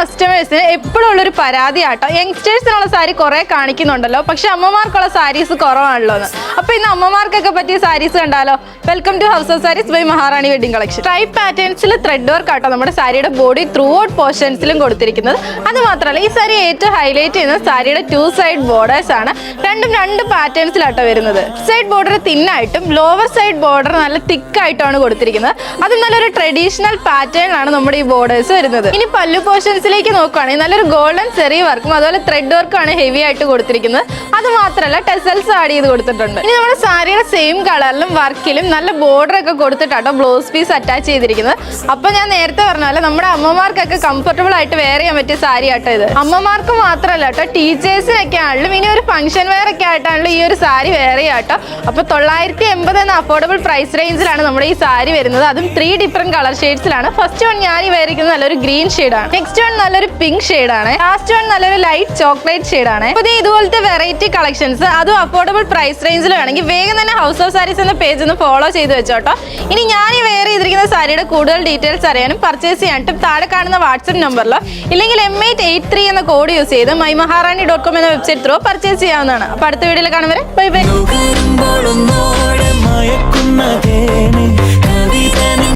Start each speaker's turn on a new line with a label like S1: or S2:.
S1: കസ്റ്റമേഴ്സിന് എപ്പോഴും ഉള്ളൊരു പരാതിയാട്ടോ, യങ്സ്റ്റേഴ്സിനുള്ള സാരി കുറെ കാണിക്കുന്നുണ്ടല്ലോ, പക്ഷെ അമ്മമാർക്കുള്ള സാരീസ് കുറവാണല്ലോ എന്ന്. അപ്പൊ ഇന്ന് അമ്മമാർക്കൊക്കെ പറ്റിയ സാരീസ് കണ്ടാലോ? Welcome to house of sarees by Maharani wedding collection. Stripe പാറ്റേൺസിൽ ത്രെഡ് വർക്ക് ആട്ടോ നമ്മുടെ സാരിയുടെ ബോഡി ത്രൂ ഔട്ട് പോർഷൻസിലും കൊടുത്തിരിക്കുന്നത്. അത് മാത്രമല്ല, ഈ സാരി ഏറ്റവും ഹൈലൈറ്റ് ചെയ്യുന്നത് സാരിയുടെ 2 സൈഡ് ബോർഡേഴ്സ് ആണ്. രണ്ടും 2 പാറ്റേൺസിലാട്ടോ വരുന്നത്. സൈഡ് ബോർഡർ തിന്നായിട്ടും ലോവർ സൈഡ് ബോർഡർ നല്ല തിക്കായിട്ടാണ് കൊടുത്തിരിക്കുന്നത്. അത് നല്ലൊരു ട്രഡീഷണൽ പാറ്റേണിലാണ് നമ്മുടെ ഈ ബോർഡേഴ്സ് വരുന്നത്. ഇനി പല്ലു പോർഷൻസിലേക്ക് നോക്കുകയാണെങ്കിൽ നല്ലൊരു ഗോൾഡൻ സെറി വർക്കും അതുപോലെ ത്രെഡ് വർക്കും ആണ് ഹെവി ആയിട്ട് കൊടുത്തിരിക്കുന്നത്. അത് മാത്രമല്ല ടെസൽസ് ആഡ് ചെയ്ത് കൊടുത്തിട്ടുണ്ട്. ഇനി നമ്മുടെ സാരിയുടെ സെയിം കളറിലും വർക്കിലും നല്ല ബോർഡർ ഒക്കെ കൊടുത്തിട്ടാട്ടോ ബ്ലൗസ് പീസ് അറ്റാച്ച് ചെയ്തിരിക്കുന്നത്. അപ്പൊ ഞാൻ നേരത്തെ പറഞ്ഞാൽ നമ്മുടെ അമ്മമാർക്കൊക്കെ കംഫർട്ടബിൾ ആയിട്ട് വെയർ ചെയ്യാൻ പറ്റിയ സാരി ആട്ടോ ഇത്. അമ്മമാർക്ക് മാത്രമല്ല കേട്ടോ, ടീച്ചേഴ്സിനൊക്കെ ആണെങ്കിലും ഇനി ഒരു ഫംഗ്ഷൻ വെയർ ഒക്കെ ആയിട്ടാണല്ലോ ഈ ഒരു സാരി വെയർ ചെയ്യാട്ടോ. അപ്പൊ 980 എന്ന അഫോർഡബിൾ പ്രൈസ് റേഞ്ചിലാണ് നമ്മുടെ ഈ സാരി വരുന്നത്. അതും 3 ഡിഫറെന്റ് കളർ ഷെയ്ഡ്സിലാണ്. ഫസ്റ്റ് വൺ ഞാൻ വെയർ ചെയ്യുന്നത് നല്ലൊരു ഗ്രീൻ ഷെയ്ഡാണ്, നെക്സ്റ്റ് വൺ നല്ലൊരു പിങ്ക് ഷെയ്ഡാണ്, ലാസ്റ്റ് വൺ നല്ലൊരു ലൈറ്റ് ചോക്ലേറ്റ് ഷെയ്ഡാണ്. അപ്പൊ ഇതുപോലത്തെ വെറൈറ്റി കളക്ഷൻസ് അതും അഫോർഡബിൾ പ്രൈസ് റേഞ്ചിൽ വേണമെങ്കിൽ വേഗം തന്നെ ഹൗസ് ഓഫ് സാരീസ് എന്ന പേജ് ഒന്ന് ഫോളോ ചെയ്ത് വെച്ചോട്ടോ. ഇനി ഞാൻ ഈ വെയർ ചെയ്തിരിക്കുന്ന സാരിയുടെ കൂടുതൽ ഡീറ്റെയിൽസ് അറിയാനും പർച്ചേസ് ചെയ്യാനായിട്ടും താഴെ കാണുന്ന വാട്സ്ആപ്പ് നമ്പറിലോ ഇല്ലെങ്കിൽ M883 എന്ന കോഡ് യൂസ് ചെയ്ത് mymaharani.com എന്ന വെബ്സൈറ്റ് ത്രൂ പർച്ചേസ് ചെയ്യാവുന്നതാണ്. അപ്പൊ അടുത്ത വീഡിയോയിൽ കാണും വരെ ബൈ ബൈ.